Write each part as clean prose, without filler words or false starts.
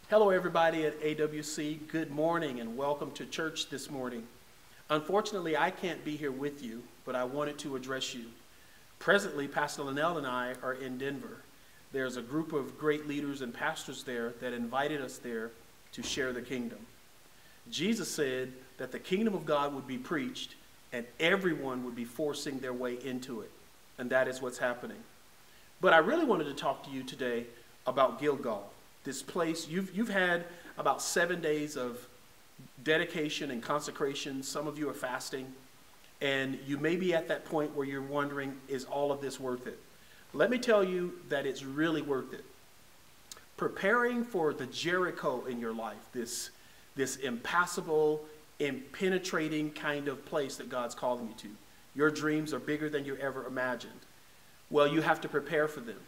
Hello, everybody at AWC. Good morning and welcome to church this morning. Unfortunately, I can't be here with you, but I wanted to address you. Presently, Pastor Linnell and I are in Denver. There's a group of great leaders and pastors there that invited us there to share the kingdom. Jesus said that the kingdom of God would be preached and everyone would be forcing their way into it. And that is what's happening. But I really wanted to talk to you today about Gilgal. This place, you've had about 7 days of dedication and consecration. Some of you are fasting, and you may be at that point where you're wondering, is all of this worth it? Let me tell you that it's really worth it. Preparing for the Jericho in your life, this impassable, impenetrating kind of place that God's calling you to. Your dreams are bigger than you ever imagined. Well, you have to prepare for them.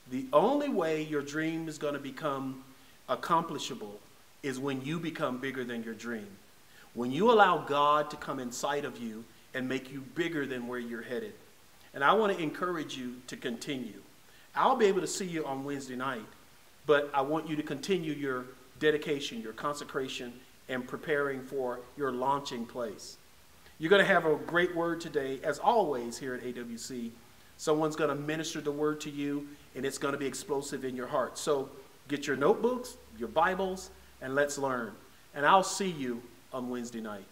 The only way your dream is going to become accomplishable is when you become bigger than your dream. When you allow God to come inside of you and make you bigger than where you're headed. And I want to encourage you to continue. I'll be able to see you on Wednesday night, but I want you to continue your dedication, your consecration, and preparing for your launching place. You're going to have a great word today, as always, here at AWC. Someone's going to minister the word to you, and it's going to be explosive in your heart. So get your notebooks, your Bibles, and let's learn. And I'll see you on Wednesday night.